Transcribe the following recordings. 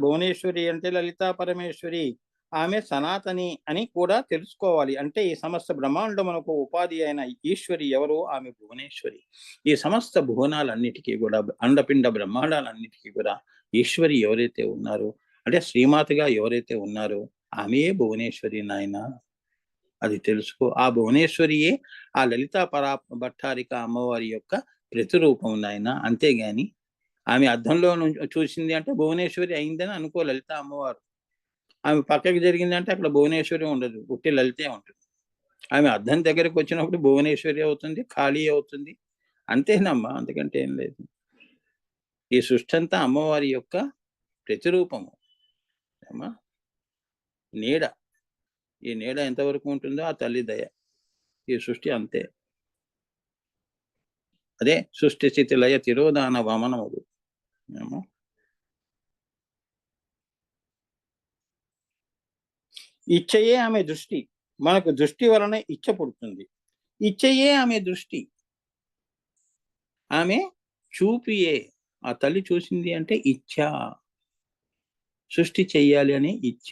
భువనేశ్వరి అంటే లలితా పరమేశ్వరి, ఆమె సనాతని అని కూడా తెలుసుకోవాలి. అంటే ఈ సమస్త బ్రహ్మాండమునకు ఉపాధి అయిన ఈశ్వరి ఎవరు? ఆమె భువనేశ్వరి. ఈ సమస్త భువనాలన్నిటికీ కూడా, అండపిండ బ్రహ్మాండాలన్నిటికీ కూడా ఈశ్వరి ఎవరైతే ఉన్నారో, అంటే శ్రీమాతగా ఎవరైతే ఉన్నారో ఆమెయే భువనేశ్వరి నాయన. అది తెలుసుకో. ఆ భువనేశ్వరియే ఆ లలితా భట్టారిక అమ్మవారి యొక్క ప్రతిరూపం నాయన. అంతేగాని ఆమె అద్దంలో చూసింది అంటే భువనేశ్వరి అయిందని అనుకో లలిత అమ్మవారు. ఆమె పక్కకి జరిగిందంటే అక్కడ భువనేశ్వరి ఉండదు. ఉట్టి లలితే ఉంటుంది. ఆమె అద్దం దగ్గరకు వచ్చినప్పుడు భువనేశ్వరి అవుతుంది, కాళీ అవుతుంది. అంతేనమ్మా, అంతకంటే ఏం లేదు. ఈ సృష్టి అంతా అమ్మవారి యొక్క ప్రతిరూపము అమ్మా. నీడ, ఈ నీడ ఎంతవరకు ఉంటుందో ఆ తల్లి దయ. ఈ సృష్టి అంతే. అదే సృష్టి స్థితి లయ తిరోధాన వమనములు ఏమో. ఇచ్చయే ఆమె దృష్టి. మనకు దృష్టి వలన ఇచ్చ పుడుతుంది. ఇచ్చయే ఆమె దృష్టి. ఆమె చూపియే. ఆ తల్లి చూసింది అంటే ఇచ్చ, సృష్టి చెయ్యాలి అని ఇచ్చ.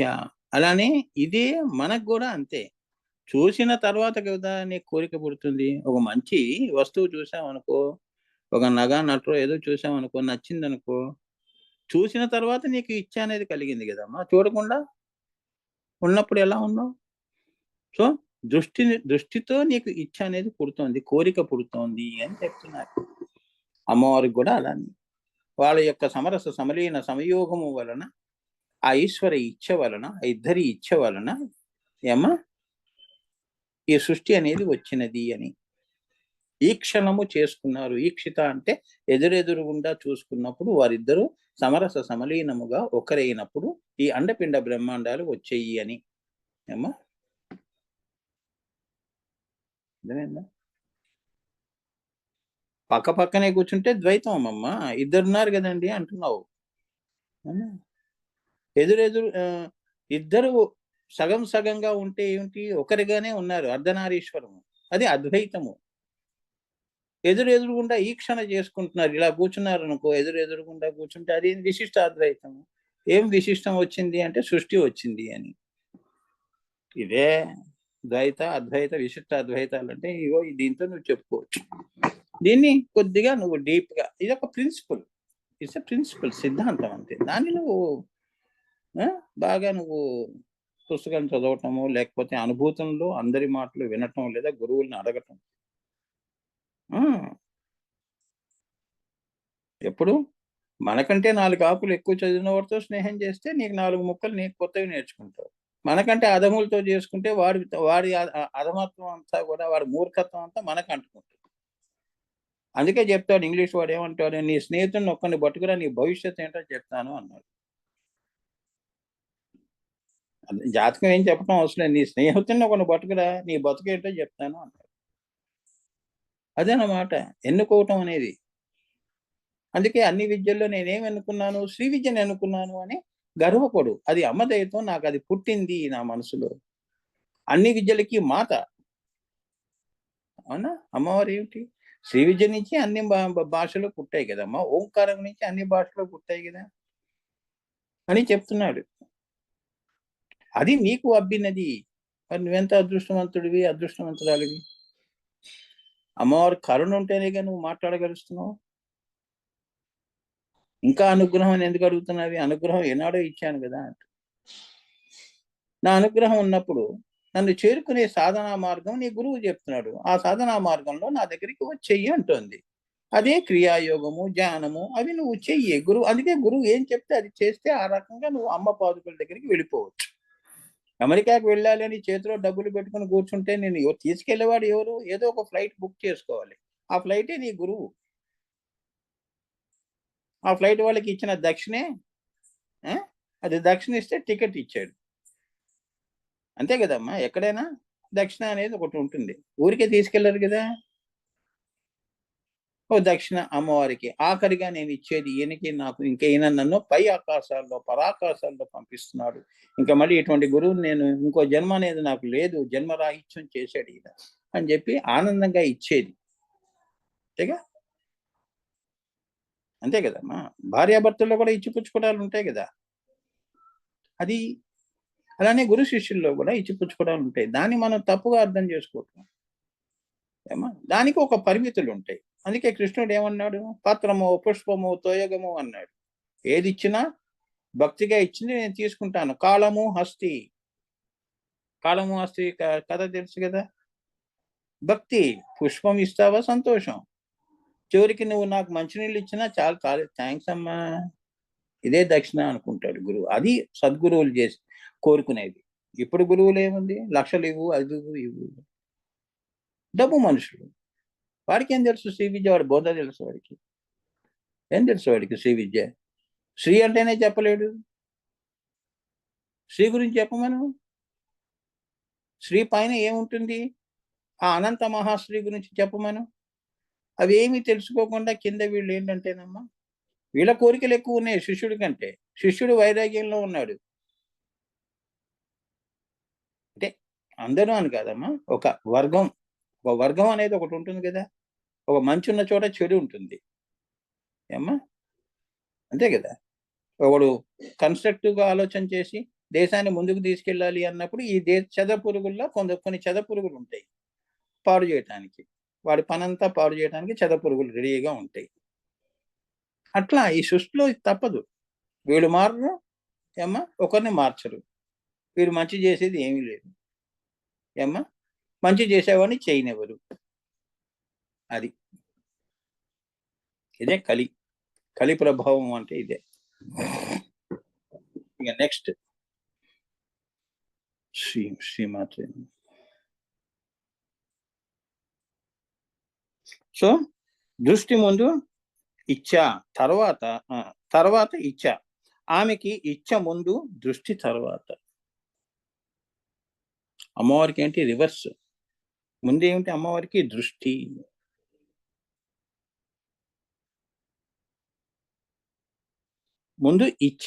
అలానే ఇదే మనకు కూడా అంతే. చూసిన తర్వాత కదా నీకు కోరిక పుడుతుంది. ఒక మంచి వస్తువు చూసామనుకో, ఒక నగ నటో ఏదో చూసామనుకో, నచ్చిందనుకో, చూసిన తర్వాత నీకు ఇచ్చ అనేది కలిగింది కదమ్మా. చూడకుండా ఉన్నప్పుడు ఎలా ఉన్నావు? సో దృష్టితో నీకు ఇచ్చ అనేది పుడుతోంది, కోరిక పుడుతోంది అని చెప్తున్నారు. అమ్మవారికి కూడా అలానే వాళ్ళ యొక్క సమరస సమలీన సంయోగము వలన, ఆ ఈశ్వర ఇచ్చ వలన, ఆ ఇద్దరి ఇచ్చ వలన ఏమా ఈ సృష్టి అనేది వచ్చినది అని ఈ క్షణము చేసుకున్నారు. ఈక్షిత అంటే ఎదురెదురుగుండా చూసుకున్నప్పుడు వారిద్దరూ సమరస సమలీనముగా ఒకరైనప్పుడు ఈ అండపిండ బ్రహ్మాండాలు వచ్చేయి అని. ఏమా అర్థమైందా? పక్క పక్కనే కూర్చుంటే ద్వైతం అమ్మమ్మ. ఇద్దరున్నారు కదండి అంటున్నావు. ఎదురెదురు ఇద్దరు సగం సగంగా ఉంటే ఏమిటి? ఒకరిగానే ఉన్నారు. అర్ధనారీశ్వరము, అది అద్వైతము. ఎదురెదురుగుండా ఈక్షణ చేసుకుంటున్నారు. ఇలా కూర్చున్నారు అనుకో, ఎదురెదురుగుండా కూర్చుంటే అది విశిష్ట అద్వైతము. ఏం విశిష్టం వచ్చింది అంటే సృష్టి వచ్చింది అని. ఇదే ద్వైత అద్వైత విశిష్ట అద్వైతాలు అంటే ఇగో దీంతో నువ్వు చెప్పుకోవచ్చు. దీన్ని కొద్దిగా నువ్వు డీప్ గా, ఇది ఒక ప్రిన్సిపల్, ఇట్స్ ఎ ప్రిన్సిపల్, సిద్ధాంతం అంతే. దాన్ని నువ్వు బాగా నువ్వు పుస్తకం చదవటము, లేకపోతే అనుభూతంలో అందరి మాటలు వినటం, లేదా గురువుల్ని అడగటం. ఎప్పుడు మనకంటే 4 ఆకులు ఎక్కువ చదివిన వాడితో స్నేహం చేస్తే నీకు 4 ముక్కలు నీకు కొత్తవి నేర్చుకుంటావు. మనకంటే అధములతో చేసుకుంటే వాడి అధమత్వం అంతా కూడా, వాడి మూర్ఖత్వం అంతా మనకు అంటుకుంటుంది. అందుకే చెప్తాడు ఇంగ్లీష్ వాడు, ఏమంటాడు? నీ స్నేహితుడిని ఒక్కడిని పట్టుకురా, నీ భవిష్యత్తు ఏంటో చెప్తాను అన్నాడు. జాతకం ఏం చెప్పడం అవసరం లేదు. నీ స్నేహితుడిని ఒకరిని పట్టుకురా, నీ బతుకేంటో చెప్తాను అన్నాడు. అదనమాట ఎన్నుకోవటం అనేది. అందుకే అన్ని విద్యల్లో నేనేం ఎన్నుకున్నాను? శ్రీ విద్యను ఎన్నుకున్నాను అని గర్వపడు. అది అమ్మ దయతో నాకు అది పుట్టింది నా మనసులో. అన్ని విద్యలకి మాత. అవునా? అమ్మవారు ఏమిటి? శ్రీ విద్య నుంచి అన్ని భాషలు పుట్టాయి కదమ్మా. ఓంకారం నుంచి అన్ని భాషలు పుట్టాయి కదా అని చెప్తున్నాడు. అది నీకు అబ్బినది. మరి నువ్వెంత అదృష్టవంతుడివి, అదృష్టవంతురాలివి. అమ్మవారి కరుణ ఉంటేనేగా నువ్వు మాట్లాడగలుగుతున్నావు. ఇంకా అనుగ్రహం అని ఎందుకు అడుగుతున్నావి? అనుగ్రహం ఏనాడో ఇచ్చాను కదా అంట. నా అనుగ్రహం ఉన్నప్పుడు నన్ను చేరుకునే సాధనా మార్గం నీ గురువు చెప్తున్నాడు. ఆ సాధనా మార్గంలో నా దగ్గరికి వచ్చేయి అంటోంది. అదే క్రియాయోగము, ధ్యానము, అవి నువ్వు చెయ్యి. అందుకే గురువు ఏం చెప్తే అది చేస్తే ఆ రకంగా నువ్వు అమ్మ పాదుకల దగ్గరికి వెళ్ళిపోవచ్చు. అమెరికాకి వెళ్ళాలి అని చేతిలో డబ్బులు పెట్టుకుని కూర్చుంటే నేను తీసుకెళ్లేవాడు ఎవరు? ఏదో ఒక ఫ్లైట్ బుక్ చేసుకోవాలి. ఆ ఫ్లైటే నీ గురువు. ఆ ఫ్లైట్ వాళ్ళకి ఇచ్చిన దక్షిణే, అది దక్షిణ ఇస్తే టికెట్ ఇచ్చాడు. అంతే కదమ్మా. ఎక్కడైనా దక్షిణ అనేది ఒకటి ఉంటుంది. ఊరికే తీసుకెళ్లరు కదా. ఓ దక్షిణ అమ్మవారికి ఆఖరిగా నేను ఇచ్చేది ఈయనకి, నాకు ఇంకా ఈయన నన్ను పై ఆకాశాల్లో పరాకాశాల్లో పంపిస్తున్నాడు. ఇంకా మళ్ళీ ఇటువంటి గురువు నేను ఇంకో జన్మ అనేది నాకు లేదు, జన్మరాహిత్యం చేశాడు ఈయన అని చెప్పి ఆనందంగా ఇచ్చేది. అంతేగా, అంతే కదమ్మా. భార్యాభర్తల్లో కూడా ఇచ్చిపుచ్చుకోవడాలు ఉంటాయి కదా. అది అలానే గురు శిష్యుల్లో కూడా ఇచ్చిపుచ్చుకోవడాలు ఉంటాయి. దాన్ని మనం తప్పుగా అర్థం చేసుకోవటం. ఏమా దానికి ఒక పరిమితులు ఉంటాయి. అందుకే కృష్ణుడు ఏమన్నాడు? పత్రము, పుష్పము, తోయగము అన్నాడు. ఏది ఇచ్చినా భక్తిగా ఇచ్చింది నేను తీసుకుంటాను. కాలము, హస్తి. కాలము, హస్తి కథ తెలుసు కదా. భక్తి. పుష్పం ఇస్తావా సంతోషం. చివరికి నువ్వు నాకు మంచినీళ్ళు ఇచ్చినా చాలు, కాలేదు, థ్యాంక్స్ అమ్మా, ఇదే దక్షిణ అనుకుంటాడు గురువు. అది సద్గురువులు చేసి కోరుకునేది. ఇప్పుడు గురువులు ఏముంది? లక్షలు ఇవ్వు, అది ఇవ్వు. డబ్బు మనుషులు. వాడికి ఏం తెలుసు శ్రీ విద్య? వాడి బోధ తెలుసు వాడికి. ఏం తెలుసు వాడికి శ్రీ విద్య? శ్రీ అంటేనే చెప్పలేడు. శ్రీ గురించి చెప్పమను. శ్రీ పైన ఏముంటుంది? ఆ అనంత మహాశ్రీ గురించి చెప్పమను. అవి ఏమీ తెలుసుకోకుండా కింద వీళ్ళు ఏంటంటేనమ్మా, వీళ్ళ కోరికలు ఎక్కువ ఉన్నాయి శిష్యుడి కంటే. శిష్యుడు వైరాగ్యంలో ఉన్నాడు. అంటే అందరూ అని కాదమ్మా, ఒక వర్గం. ఒక వర్గం అనేది ఒకటి ఉంటుంది కదా. ఒక మంచి ఉన్న చోట చెడు ఉంటుంది. ఏమ్మా, అంతే కదా. ఒకడు కన్స్ట్రక్టివ్గా ఆలోచన చేసి దేశాన్ని ముందుకు తీసుకెళ్ళాలి అన్నప్పుడు ఈ చెద పురుగుల్లో కొన్ని చెద పురుగులు ఉంటాయి పాడు చేయటానికి. వాడి పనంతా పాడు చేయడానికి చెద పురుగులు రెడీగా ఉంటాయి. అట్లా ఈ సృష్టిలో తప్పదు. వీళ్ళు మారరు, ఏమ్మా, ఒకరిని మార్చరు. వీరు మంచి చేసేది ఏమీ లేదు. ఏమ్మా, మంచి చేసేవాడిని చేయనివ్వరు. అది ఇదే కలి ప్రభావం అంటే ఇదే. ఇక నెక్స్ట్ శ్రీమాత. సో దృష్టి ముందు ఇచ్చ, తర్వాత ఇచ్చ. ఆమెకి ఇచ్చ ముందు, దృష్టి తర్వాత. అమ్మవారికి ఏంటి? రివర్స్. ముందేమిటి అమ్మవారికి? దృష్టి. ముందు ఇచ్చ.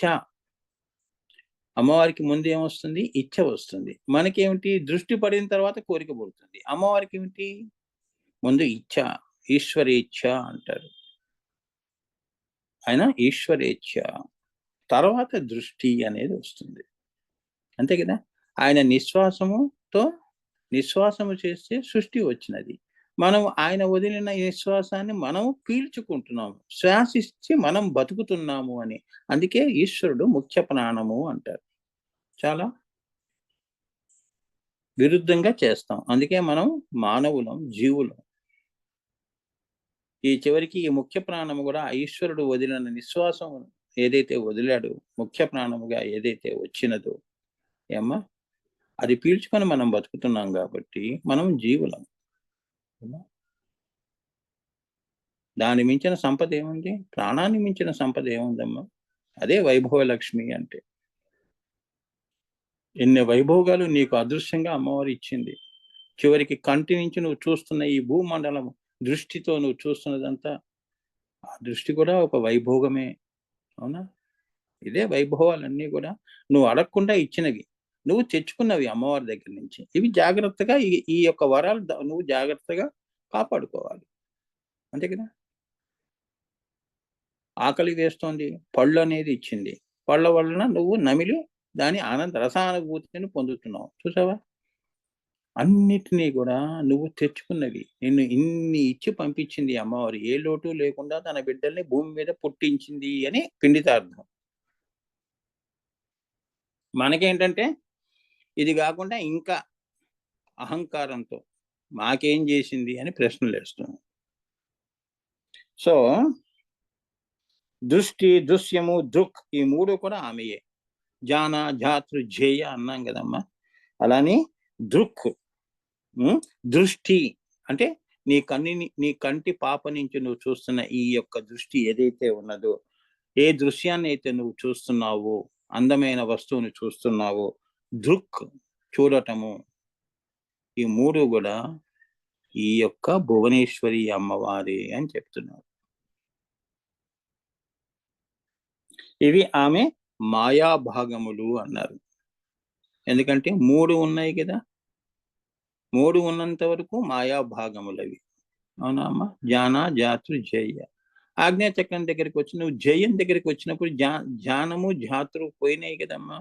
అమ్మవారికి ముందు ఏమొస్తుంది? ఇచ్చ వస్తుంది. మనకేమిటి? దృష్టి పడిన తర్వాత కోరిక పుడుతుంది. అమ్మవారికి ఏమిటి? ముందు ఇచ్చ. ఈశ్వరేచ్ఛ అంటారు. ఆయన ఈశ్వరేచ్ఛ, తర్వాత దృష్టి అనేది వస్తుంది. అంతే కదా. ఆయన నిశ్వాసము చేస్తే సృష్టి వచ్చినది. మనం ఆయన వదిలిన నిశ్వాసాన్ని మనం పీల్చుకుంటున్నాము, శ్వాసిస్తే మనం బతుకుతున్నాము అని. అందుకే ఈశ్వరుడు ముఖ్య ప్రాణము అంటారు. చాలా విరుద్ధంగా చేస్తాం. అందుకే మనం మానవులం, జీవులం. ఈ చివరికి ఈ ముఖ్య ప్రాణము కూడా ఈశ్వరుడు వదిలిన నిశ్వాసం ఏదైతే వదిలాడో, ముఖ్య ప్రాణముగా ఏదైతే వచ్చినదో, ఏమ్మా, అది పీల్చుకొని మనం బతుకుతున్నాం కాబట్టి మనం జీవులం. దాన్ని మించిన సంపద ఏముంది? ప్రాణాన్ని మించిన సంపద ఏముందమ్మా? అదే వైభవ లక్ష్మి అంటే. ఎన్ని వైభోగాలు నీకు అదృశ్యంగా అమ్మవారు ఇచ్చింది. చివరికి కంటి నుంచి నువ్వు చూస్తున్న ఈ భూమండలం దృష్టితో నువ్వు చూస్తున్నదంతా, ఆ దృష్టి కూడా ఒక వైభోగమే. అవునా? ఇదే వైభవాలన్నీ కూడా నువ్వు అడగకుండా ఇచ్చినవి, నువ్వు తెచ్చుకున్నవి అమ్మవారి దగ్గర నుంచి. ఇవి జాగ్రత్తగా ఈ యొక్క వరాలు నువ్వు జాగ్రత్తగా కాపాడుకోవాలి. అంతే కదా. ఆకలి వేస్తోంది, పళ్ళు అనేది ఇచ్చింది. పళ్ళ వలన నువ్వు నమిలి దాని రసానుభూతిని పొందుతున్నావు. చూసావా? అన్నిటినీ కూడా నువ్వు తెచ్చుకున్నవి. నిన్ను ఇన్ని ఇచ్చి పంపించింది అమ్మవారు. ఏ లోటు లేకుండా తన బిడ్డల్ని భూమి మీద పుట్టించింది అని పిండితార్థం. మనకేంటంటే ఇది కాకుండా ఇంకా అహంకారంతో మాకేం చేసింది అని ప్రశ్నలు వేస్తున్నాం. సో దృష్టి, దృశ్యము, దృక్, ఈ మూడు కూడా ఆమెయే. జాన, జాతృ, ధ్యేయ అన్నాం కదమ్మా. అలానే దృక్, దృష్టి అంటే నీ కంటి పాప నుంచి నువ్వు చూస్తున్న ఈ యొక్క దృష్టి ఏదైతే ఉన్నదో, ఏ దృశ్యాన్ని అయితే నువ్వు చూస్తున్నావో, అందమైన వస్తువుని చూస్తున్నావో, దృక్ చూడటము, ఈ మూడు కూడా ఈ యొక్క భువనేశ్వరి అమ్మవారి అని చెప్తున్నారు. ఇవి ఆమె మాయాభాగములు అన్నారు. ఎందుకంటే మూడు ఉన్నాయి కదా. మూడు ఉన్నంత వరకు మాయాభాగములవి. అవునా అమ్మ? జ్ఞాన, జాతృ, జయ. ఆజ్ఞాచక్రం దగ్గరికి వచ్చి నువ్వు జయం దగ్గరికి వచ్చినప్పుడు జ్ఞానము, జాతృ పోయినాయి కదమ్మా.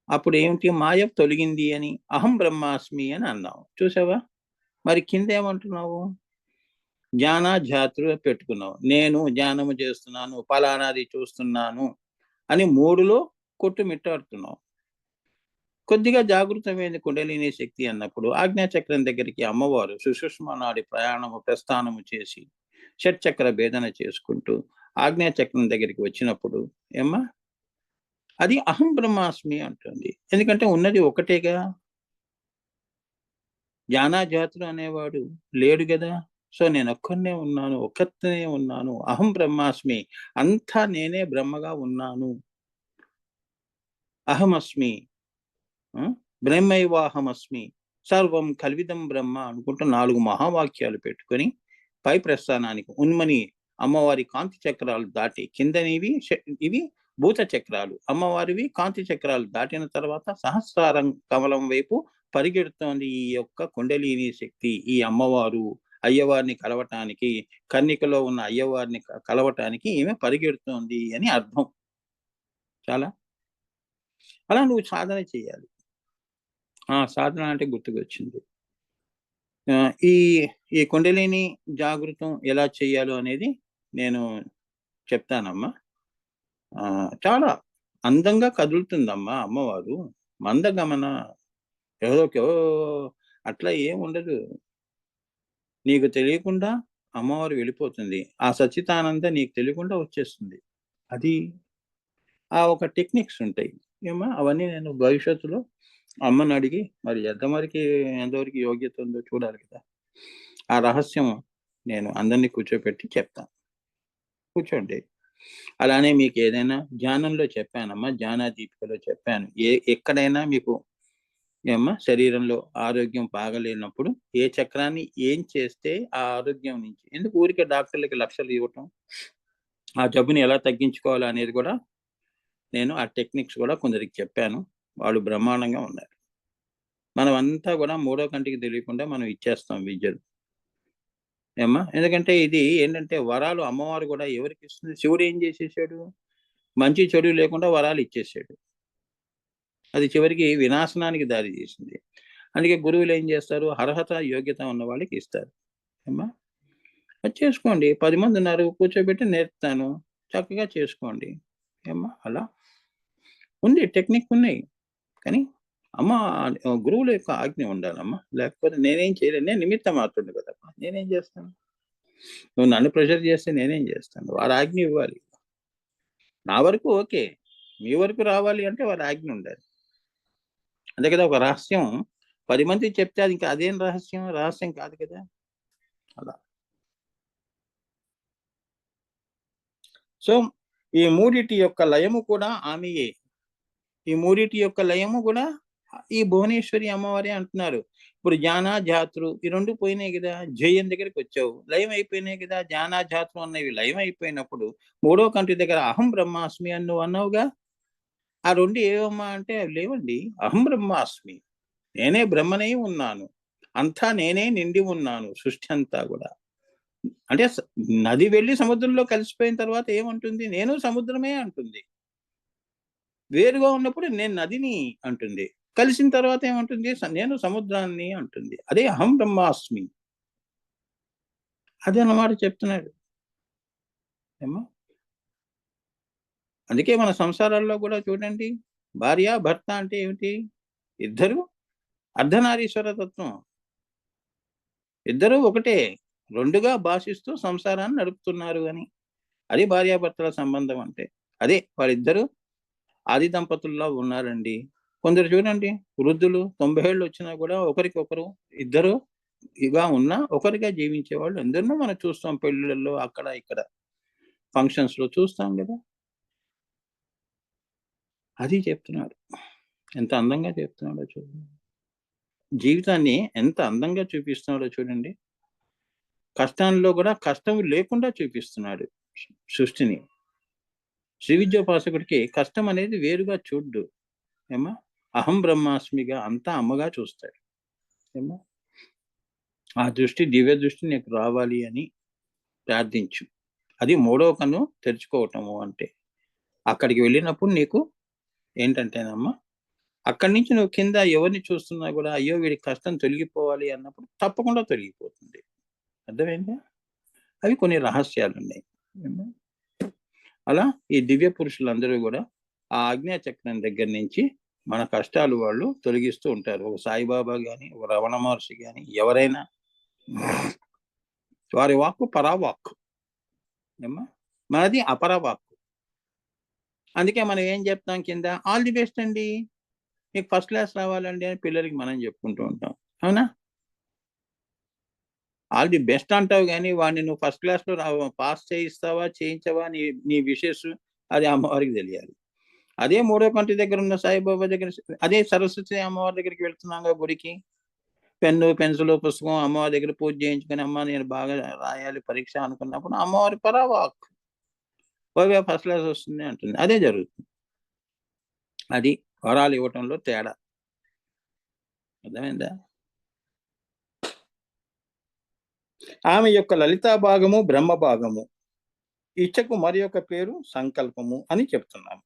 అప్పుడు ఏమిటి మాయ తొలగింది అని అహం బ్రహ్మాస్మి అని అన్నావు. చూసావా? మరి కింద ఏమంటున్నావు? జ్ఞాన జాతులు పెట్టుకున్నావు. నేను ధ్యానము చేస్తున్నాను, ఫలానాది చూస్తున్నాను అని మూడులో కొట్టుమిట్టాడుతున్నావు. కొద్దిగా జాగృతమైన కుండలిని శక్తి అన్నప్పుడు ఆజ్ఞాచక్రం దగ్గరికి అమ్మవారు సుషుష్మ నాడి ప్రయాణము ప్రస్థానము చేసి షట్చక్ర భేదన చేసుకుంటూ ఆజ్ఞాచక్రం దగ్గరికి వచ్చినప్పుడు ఏమ్మా అది అహం బ్రహ్మాస్మి అంటుంది. ఎందుకంటే ఉన్నది ఒకటేగా. జ్ఞానాజాతులు అనేవాడు లేడు కదా. సో నేను ఒక్కనే ఉన్నాను, ఒక్కనే ఉన్నాను, అహం బ్రహ్మాస్మి, అంతా నేనే బ్రహ్మగా ఉన్నాను, అహమస్మి, బ్రహ్మైవాహమస్మి, సర్వం కల్విదం బ్రహ్మ అనుకుంటూ 4 మహావాక్యాలు పెట్టుకొని పై ప్రస్థానానికి ఉన్మని అమ్మవారి కాంతి చక్రాలు దాటి కిందనివి ఇవి భూత చక్రాలు, అమ్మవారివి కాంతి చక్రాలు దాటిన తర్వాత సహస్రారం కమలం వైపు పరిగెడుతోంది ఈ యొక్క కుండలిని శక్తి. ఈ అమ్మవారు అయ్యవారిని కలవటానికి, కన్నికలో ఉన్న అయ్యవారిని కలవటానికి ఈమె పరిగెడుతోంది అని అర్థం. చాలా అలా నువ్వు సాధన చేయాలి. సాధన అంటే గుర్తుకొచ్చింది. ఈ ఈ కుండలిని జాగృతం ఎలా చేయాలో అనేది నేను చెప్తానమ్మా. చాలా అందంగా కదులుతుందమ్మా అమ్మవారు. మందగమన ఎవరోకో అట్లా ఏముండదు. నీకు తెలియకుండా అమ్మవారు వెళ్ళిపోతుంది. ఆ సచ్చిదానంద నీకు తెలియకుండా వచ్చేస్తుంది. అది ఆ ఒక టెక్నిక్స్ ఉంటాయి. ఏమ్మా అవన్నీ నేను భవిష్యత్తులో అమ్మని అడిగి మరి ఎంతవరకు యోగ్యత ఉందో చూడాలి కదా. ఆ రహస్యం నేను అందరినీ కూర్చోపెట్టి చెప్తాను. కూర్చోండి. అలానే మీకు ఏదైనా ధ్యానంలో చెప్పానమ్మా, ధ్యాన దీపికలో చెప్పాను. ఎక్కడైనా మీకు ఏమ్మా శరీరంలో ఆరోగ్యం బాగలేనప్పుడు ఏ చక్రాన్ని ఏం చేస్తే ఆ ఆరోగ్యం నుంచి ఎందుకు ఊరికే డాక్టర్లకి లక్షలు ఇవ్వటం, ఆ జబ్బుని ఎలా తగ్గించుకోవాలి అనేది కూడా నేను ఆ టెక్నిక్స్ కూడా కొందరికి చెప్పాను. వాళ్ళు బ్రహ్మాండంగా ఉన్నారు. మనం అంతా కూడా మూడో కంటికి తెలియకుండా మనం ఇచ్చేస్తాం విద్యలు. ఏమ్మా ఎందుకంటే ఇది ఏంటంటే వరాలు అమ్మవారు కూడా ఎవరికి ఇస్తుంది? శివుడు ఏం చేసేసాడు? మంచి చెడు లేకుండా వరాలు ఇచ్చేసాడు. అది చివరికి వినాశనానికి దారి చేసింది. అందుకే గురువులు ఏం చేస్తారు? అర్హత యోగ్యత ఉన్న వాళ్ళకి ఇస్తారు. ఏమ్మా అది చేసుకోండి. 10 మంది ఉన్నారు, కూర్చోబెట్టి నేర్పుతాను, చక్కగా చేసుకోండి. ఏమ్మా అలా ఉంది, టెక్నిక్ ఉన్నాయి. కానీ అమ్మ గురువుల యొక్క ఆజ్ఞ ఉండాలమ్మా. లేకపోతే నేనేం చేయలేను. నేను నిమిత్త మాత్రుడిని కదమ్మా. నేనేం చేస్తాను? నువ్వు నన్ను ప్రెషర్ చేస్తే నేనేం చేస్తాను? వారి ఆజ్ఞ ఇవ్వాలి. నా వరకు ఓకే. మీ వరకు రావాలి అంటే వారి ఆజ్ఞ ఉండాలి. అంతే కదా. ఒక రహస్యం 10 మందికి చెప్తే అది ఇంకా అదేం రహస్యం? రహస్యం కాదు కదా. అలా. సో ఈ మూడిటి యొక్క లయము కూడా ఆమెయే. ఈ మూడిటి యొక్క లయము కూడా ఈ భువనేశ్వరి అమ్మవారే అంటున్నారు. ఇప్పుడు జ్ఞాన జాతులు ఈ 2 పోయినాయి కదా. జయం దగ్గరికి వచ్చావు, లయం అయిపోయినాయి కదా. జ్ఞాన జాతులు అన్నవి లయం అయిపోయినప్పుడు మూడో కంటి దగ్గర అహం బ్రహ్మాస్మి అని నువ్వు అన్నావుగా. ఆ 2 ఏవమ్మా అంటే అవి లేవండి. అహం బ్రహ్మాస్మి, నేనే బ్రహ్మనే ఉన్నాను, అంతా నేనే నిండి ఉన్నాను, సృష్టి అంతా కూడా. అంటే నది వెళ్ళి సముద్రంలో కలిసిపోయిన తర్వాత ఏమంటుంది? నేను సముద్రమే అంటుంది. వేరుగా ఉన్నప్పుడు నేను నదిని అంటుంది. కలిసిన తర్వాత ఏమంటుంది? నేను సముద్రాన్ని అంటుంది. అదే అహం బ్రహ్మాస్మి. అదే అన్నమాట చెప్తున్నాడు. ఏమో అందుకే మన సంసారాల్లో కూడా చూడండి, భార్య భర్త అంటే ఏమిటి? ఇద్దరు అర్ధనారీశ్వర తత్వం. ఇద్దరు ఒకటే, రెండుగా భాషిస్తూ సంసారాన్ని నడుపుతున్నారు అని. అది భార్యాభర్తల సంబంధం అంటే. అదే వాళ్ళిద్దరూ ఆది దంపతుల్లా ఉన్నారండి. కొందరు చూడండి, వృద్ధులు 90 ఏళ్ళు వచ్చినా కూడా ఒకరికొకరు ఇద్దరు ఇగా ఉన్నా ఒకరిగా జీవించేవాళ్ళు ఎందరినో మనం చూస్తాం. పెళ్ళిళ్ళలో అక్కడ ఇక్కడ ఫంక్షన్స్ లో చూస్తాం కదా. అది చెప్తున్నాడు. ఎంత అందంగా చెప్తున్నాడో చూడండి. జీవితాన్ని ఎంత అందంగా చూపిస్తున్నాడో చూడండి. కష్టాల్లో కూడా కష్టం లేకుండా చూపిస్తున్నాడు సృష్టిని. శ్రీ విద్యోపాసకుడికి కష్టం అనేది వేరుగా చూడ్డు. ఏమా అహం బ్రహ్మాస్మిగా అంతా అమ్మగా చూస్తాడు. ఏమా ఆ దృష్టి, దివ్య దృష్టి నీకు రావాలి అని ప్రార్థించు. అది మూడవ కన్ను తెరుచుకోవటము అంటే. అక్కడికి వెళ్ళినప్పుడు నీకు ఏంటంటేనమ్మా అక్కడి నుంచి నువ్వు కింద ఎవరిని చూస్తున్నా కూడా అయ్యో వీడికి కష్టం తొలగిపోవాలి అన్నప్పుడు తప్పకుండా తొలగిపోతుంది. అర్థమైందా? అవి కొన్ని రహస్యాలున్నాయి. అలా ఈ దివ్య పురుషులందరూ కూడా ఆ ఆజ్ఞా చక్రం దగ్గర నుంచి మన కష్టాలు వాళ్ళు తొలగిస్తూ ఉంటారు. ఒక సాయిబాబా గాని, ఒక రమణ మహర్షి గాని, ఎవరైనా వారి వాక్కు పరావాక్కు. ఏమ్మా? మనది అపరవాక్కు. అందుకే మనం ఏం చెప్తాం కింద, ఆల్ ది బెస్ట్ అండి, మీకు ఫస్ట్ క్లాస్ రావాలండి అని పిల్లలకి మనం చెప్పుకుంటూ ఉంటాం. అవునా? ఆల్ ది బెస్ట్ అంటావు గానీ, వాడిని నువ్వు ఫస్ట్ క్లాస్‌లో పాస్ చేయిస్తావా, చేయించవా నీ నీ విషెస్ అది అమ్మవారికి తెలియాలి. అదే మూడో కంటి దగ్గర ఉన్న సాయిబాబా దగ్గర, అదే సరస్వతి అమ్మవారి దగ్గరికి వెళ్తున్నాంగా గుడికి. పెన్ను, పెన్సిలు, పుస్తకం అమ్మవారి దగ్గర పూజ చేయించుకొని, అమ్మ నేను బాగా రాయాలి పరీక్ష అనుకున్నప్పుడు అమ్మవారి పరావాక్. బాగా ఫస్ట్ క్లాస్ వస్తుంది అంటుంది. అదే జరుగుతుంది. అది వరాలు ఇవ్వటంలో తేడా. అర్థమైందా? ఆమె యొక్క లలితా భాగము, బ్రహ్మ భాగము. ఇచ్చకు మరి యొక్క పేరు సంకల్పము అని చెప్తున్నాము.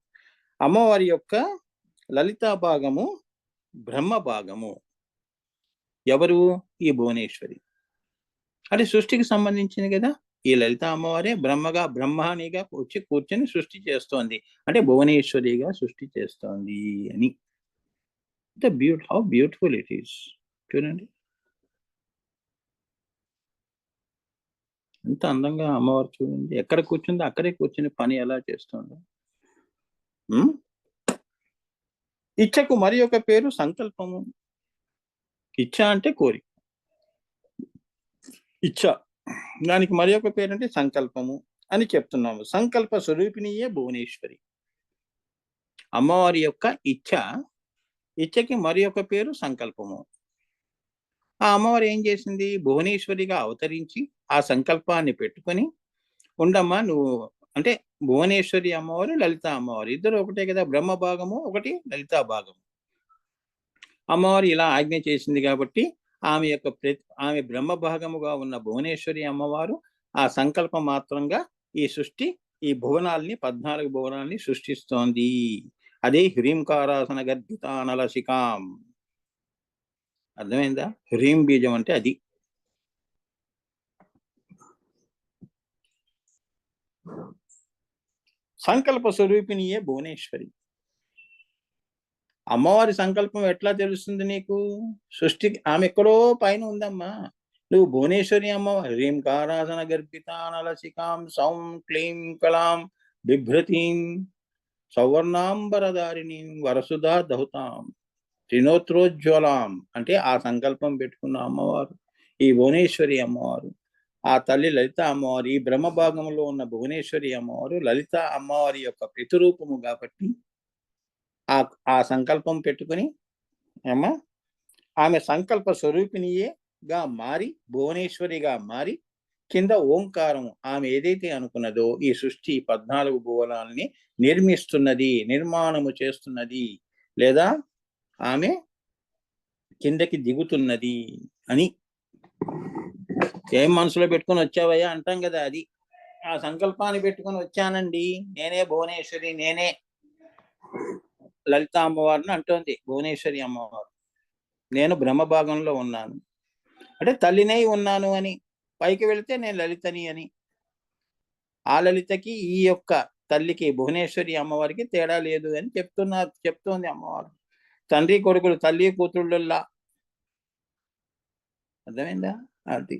అమ్మవారి యొక్క లలితా భాగము, బ్రహ్మ భాగము. ఎవరు? ఈ భువనేశ్వరి. అది సృష్టికి సంబంధించింది కదా! ఈ లలిత అమ్మవారే బ్రహ్మానిగా వచ్చి కూర్చొని సృష్టి చేస్తోంది. అంటే భువనేశ్వరిగా సృష్టి చేస్తోంది అని. How beautiful it is. చూడండి. ఎంత అందంగా అమ్మవారు చూడండి. ఎక్కడ కూర్చుందో అక్కడే కూర్చొని పని ఎలా చేస్తోందో. హ్మ్. ఇచ్చకు మరి ఒక పేరు సంకల్పము. ఇచ్చ అంటే కోరిక. ఇచ్చ. దానికి మరి ఒక పేరంటే సంకల్పము అని చెప్తున్నాము. సంకల్ప స్వరూపిణియే భువనేశ్వరి. అమ్మవారి యొక్క ఇచ్చకి మరి ఒక పేరు సంకల్పము. ఆ అమ్మవారు ఏం చేసింది? భువనేశ్వరిగా అవతరించి ఆ సంకల్పాన్ని పెట్టుకొని, ఉండమ్మా నువ్వు అంటే భువనేశ్వరి అమ్మవారు, లలిత అమ్మవారు ఇద్దరు ఒకటే కదా! బ్రహ్మ భాగము ఒకటి, లలితా భాగము. అమ్మవారు ఇలా ఆజ్ఞ చేసింది కాబట్టి ఆమె బ్రహ్మ భాగముగా ఉన్న భువనేశ్వరి అమ్మవారు ఆ సంకల్ప మాత్రంగా ఈ సృష్టి, ఈ భువనాల్ని 14 భువనాల్ని సృష్టిస్తోంది. అదే హ్రీంకారాసన గర్భితానలసికాం. అర్థమైందా? హ్రీం బీజం అంటే అది. సంకల్ప స్వరూపిణియే భువనేశ్వరి. అమ్మవారి సంకల్పం ఎట్లా తెలుస్తుంది నీకు? సృష్టికి ఆమె ఎక్కడో పైన ఉందమ్మా. నువ్వు భువనేశ్వరి అమ్మవారు హ్రీంకారాసన గర్భితానలసికాం సౌం క్లీం కలాం బిభ్రతీం సౌవర్ణాంబరధారిణీం వరసుధా దహుతాం త్రినోత్రోజ్వలాం. అంటే ఆ సంకల్పం పెట్టుకున్న అమ్మవారు ఈ భువనేశ్వరి అమ్మవారు. ఆ తల్లి లలిత అమ్మవారు, ఈ బ్రహ్మ భాగంలో ఉన్న భువనేశ్వరి అమ్మవారు లలిత అమ్మవారి యొక్క ప్రతిరూపము కాబట్టి ఆ ఆ సంకల్పం పెట్టుకుని ఏమ్మా ఆమె సంకల్ప స్వరూపిణియేగా మారి భువనేశ్వరిగా మారి కింద ఓంకారం ఆమె ఏదైతే అనుకున్నదో ఈ సృష్టి 14 భువనాల్ని నిర్మిస్తున్నది, నిర్మాణము చేస్తున్నది, లేదా ఆమె కిందకి దిగుతున్నది అని. ఏం మనసులో పెట్టుకొని వచ్చావయ్యా అంటాం కదా! అది. ఆ సంకల్పాన్ని పెట్టుకొని వచ్చానండి, నేనే భువనేశ్వరి, నేనే లలిత అమ్మవారిని అంటోంది భువనేశ్వరి అమ్మవారు. నేను బ్రహ్మ భాగంలో ఉన్నాను. అంటే తల్లినై ఉన్నాను అని. పైకి వెళితే నేను లలితని అని. ఆ లలితకి ఈ యొక్క తల్లికి భువనేశ్వరి అమ్మవారికి తేడా లేదు అని చెప్తోంది అమ్మవారు. తండ్రి కొడుకులు, తల్లి కూతుళ్ళల్లా. అర్థమైందా? అది.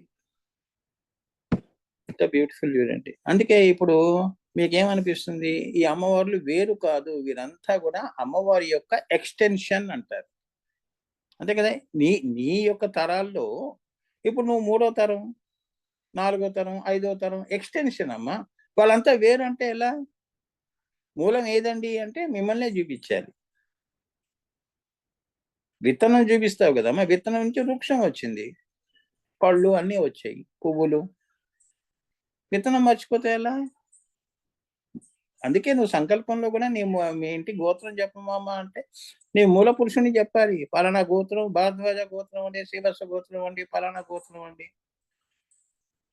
ఎంత బ్యూటిఫుల్ చూడండి. అందుకే ఇప్పుడు మీకేమనిపిస్తుంది? ఈ అమ్మవార్లు వేరు కాదు. వీరంతా కూడా అమ్మవారి యొక్క ఎక్స్‌టెన్షన్ అంటారు. అంతే కదా! నీ నీ యొక్క తరాల్లో ఇప్పుడు నువ్వు మూడో తరం, నాలుగో తరం, ఐదో తరం ఎక్స్‌టెన్షన్ అమ్మా. వాళ్ళంతా వేరు అంటే ఎలా? మూలం ఏదండి అంటే మిమ్మల్నే చూపించాలి. విత్తనం చూపిస్తావు కదమ్మా! విత్తనం నుంచి వృక్షం వచ్చింది. పళ్ళు అన్నీ వచ్చాయి. పువ్వులు. విత్తనం మర్చిపోతే ఎలా? అందుకే నువ్వు సంకల్పంలో కూడా మీ ఇంటి గోత్రం చెప్పమమ్మా అంటే, నీ మూల పురుషుడిని చెప్పాలి. పలానా గోత్రం భారద్వాజ గోత్రం అండి, శ్రీవత్స గోత్రం అండి, పలానా గోత్రం అండి.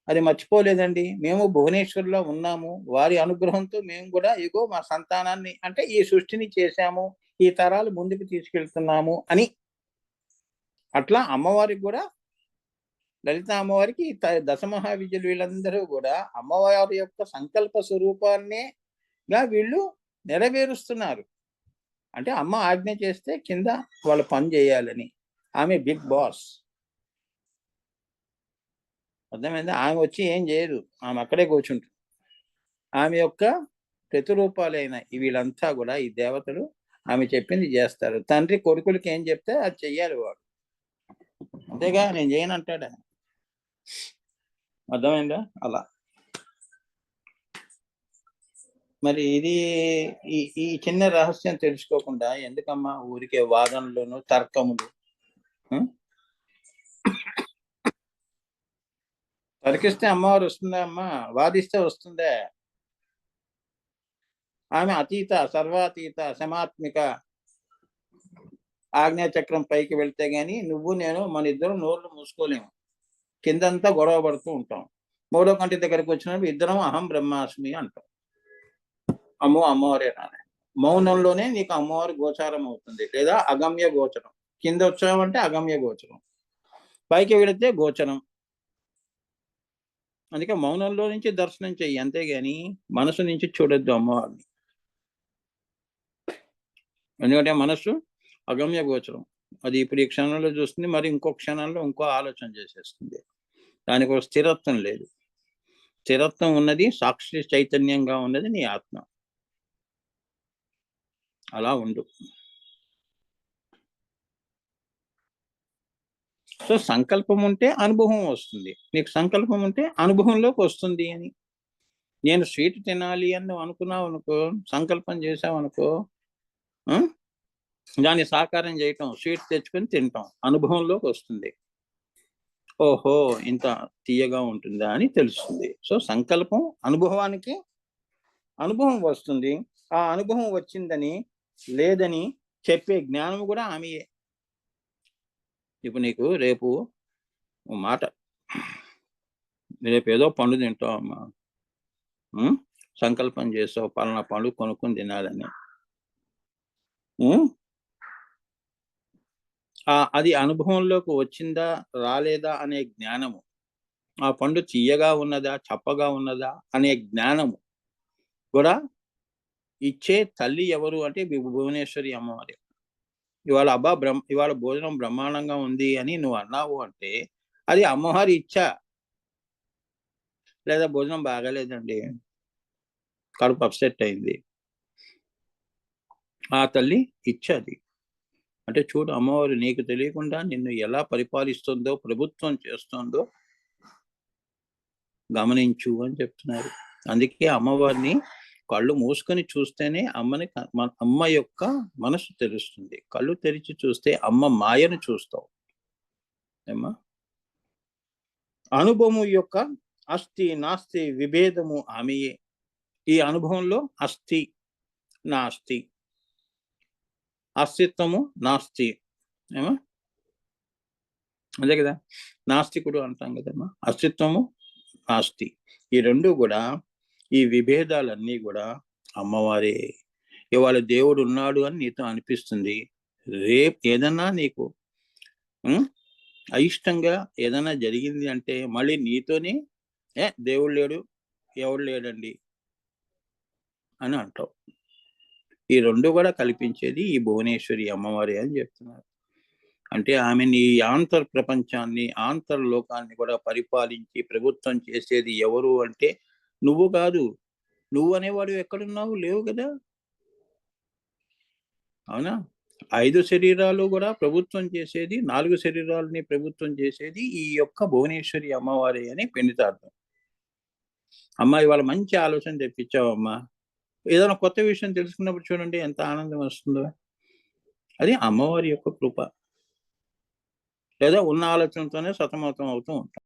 అది మర్చిపోలేదండి. మేము భువనేశ్వర్‌లో ఉన్నాము. వారి అనుగ్రహంతో మేము కూడా ఇగో మా సంతానాన్ని అంటే ఈ సృష్టిని చేశాము. ఈ తరాలు ముందుకు తీసుకెళ్తున్నాము అని. అట్లా అమ్మవారికి కూడా, లలిత అమ్మవారికి దశమహావిద్యలు వీళ్ళందరూ కూడా అమ్మవారి యొక్క సంకల్ప స్వరూపాన్నే వీళ్ళు నెరవేరుస్తున్నారు. అంటే అమ్మ ఆజ్ఞ చేస్తే కింద వాళ్ళ పని చేయాలని. ఆమె బిగ్ బాస్. అర్థమైందా? ఆమె వచ్చి ఏం చేయదు, ఆమె అక్కడే కూర్చుంటుంది. ఆమె యొక్క ప్రతిరూపాలైన వీళ్ళంతా కూడా ఈ దేవతలు ఆమె చెప్పింది చేస్తారు. తండ్రి కొడుకులకి ఏం చెప్తే అది చెయ్యాలి వాడు. అంతేగా, నేను చేయను అంటాడా? అర్థమైందా? అలా. మరి ఇది ఈ చిన్న రహస్యం తెలుసుకోకుండా ఎందుకమ్మా ఊరికే వాదనలోను తర్కములు? తర్కిస్తే అమ్మవారు వస్తుందా అమ్మా? వాదిస్తే వస్తుందా? ఆమె అతీత, సర్వాతీత, సమాత్మిక. ఆజ్ఞాచక్రం పైకి వెళ్తే గాని నువ్వు నేను మన ఇద్దరం నోళ్ళు మూసుకోలేము. కిందంతా గొడవ పడుతూ ఉంటాం. మూడో కంటి దగ్గరకు వచ్చినప్పుడు ఇద్దరం అహం బ్రహ్మాస్మి అంటాం. అమ్మవారే నానే. మౌనంలోనే నీకు అమ్మవారి గోచారం అవుతుంది, లేదా అగమ్య గోచరం. కింద వచ్చామంటే అగమ్య గోచరం, పైకి వెళితే గోచరం. అందుకే మౌనంలో నుంచి దర్శనం చెయ్యి, అంతేగాని మనసు నుంచి చూడొద్దు అమ్మవారిని. ఎందుకంటే మనసు అగమ్య గోచరం. అది ఇప్పుడు ఈ క్షణంలో చూస్తుంది, మరి ఇంకో క్షణంలో ఇంకో ఆలోచన చేసేస్తుంది. దానికి ఒక స్థిరత్వం లేదు. స్థిరత్వం ఉన్నది సాక్షి చైతన్యంగా ఉన్నది నీ ఆత్మ. అలా ఉండు. సో సంకల్పం ఉంటే అనుభవం వస్తుంది. నీకు సంకల్పం ఉంటే అనుభవంలోకి వస్తుంది అని. నేను స్వీట్ తినాలి అని నువ్వు అనుకున్నావు అనుకో, సంకల్పం చేసావు అనుకో, దాన్ని సాకారం చేయటం, స్వీట్ తెచ్చుకొని తింటాం, అనుభవంలోకి వస్తుంది. ఓహో ఇంత తీయగా ఉంటుందా అని తెలుస్తుంది. సో సంకల్పం అనుభవానికి, అనుభవం వస్తుంది. ఆ అనుభవం వచ్చిందని లేదని చెప్పే జ్ఞానం కూడా ఆమెయే. ఇప్పుడు నీకు రేపు మాట, రేపు ఏదో పండు తింటావు అమ్మా, సంకల్పం చేస్తావు పలానా పండు కొనుక్కొని తినాలని. అది అనుభవంలోకి వచ్చిందా రాలేదా అనే జ్ఞానము, ఆ పండు తీయగా ఉన్నదా చప్పగా ఉన్నదా అనే జ్ఞానము కూడా ఇచ్చే తల్లి ఎవరు అంటే భువనేశ్వరి అమ్మవారి. ఇవాళ ఇవాళ భోజనం బ్రహ్మాండంగా ఉంది అని నువ్వు అన్నావు అంటే అది అమ్మవారి ఇచ్చా. లేదా భోజనం బాగాలేదండి, కడుపు అప్సెట్ అయింది, ఆ తల్లి ఇచ్చది. అంటే చూడు అమ్మవారు నీకు తెలియకుండా నిన్ను ఎలా పరిపాలిస్తుందో, ప్రభుత్వం చేస్తుందో గమనించు అని చెప్తున్నారు. అందుకే అమ్మవారిని కళ్ళు మూసుకొని చూస్తేనే అమ్మ యొక్క మనసు తెలుస్తుంది. కళ్ళు తెరిచి చూస్తే అమ్మ మాయను చూస్తావు. ఏమ్మా, అనుభవం యొక్క అస్థి నాస్తి విభేదము ఆమెయే. ఈ అనుభవంలో అస్థి నాస్తి, అస్తిత్వము నాస్తి. ఏమా, అదే కదా నాస్తికుడు అంటాం కదమ్మా. అస్తిత్వము నాస్తి, ఈ రెండు కూడా, ఈ విభేదాలన్నీ కూడా అమ్మవారే. ఇవాళ దేవుడు ఉన్నాడు అని నీతో అనిపిస్తుంది, రేపు ఏదన్నా నీకు అయిష్టంగా ఏదైనా జరిగింది అంటే మళ్ళీ నీతోనే దేవుడు లేడు, ఎవడు లేడండి అని అంటావు. ఈ రెండు కూడా కల్పించేది ఈ భువనేశ్వరి అమ్మవారి అని చెప్తున్నారు. అంటే ఆమె నీ ఆంతర్ ప్రపంచాన్ని, ఆంతర్లోకాన్ని కూడా పరిపాలించి ప్రభుత్వం చేసేది ఎవరు అంటే నువ్వు కాదు. నువ్వు అనేవాడు ఎక్కడున్నావు, లేవు కదా. అవునా? 5 శరీరాలు కూడా ప్రభుత్వం చేసేది, 4 శరీరాలని ప్రభుత్వం చేసేది ఈ యొక్క భువనేశ్వరి అమ్మవారి అని పెండితార్థం. అమ్మ ఇవాళ మంచి ఆలోచన తెప్పించావమ్మా. ఏదైనా కొత్త విషయం తెలుసుకున్నప్పుడు చూడండి ఎంత ఆనందం వస్తుందో. అది అమ్మవారి యొక్క కృప. లేదా ఉన్న ఆలోచనతోనే సతమతం అవుతూ ఉంటాం.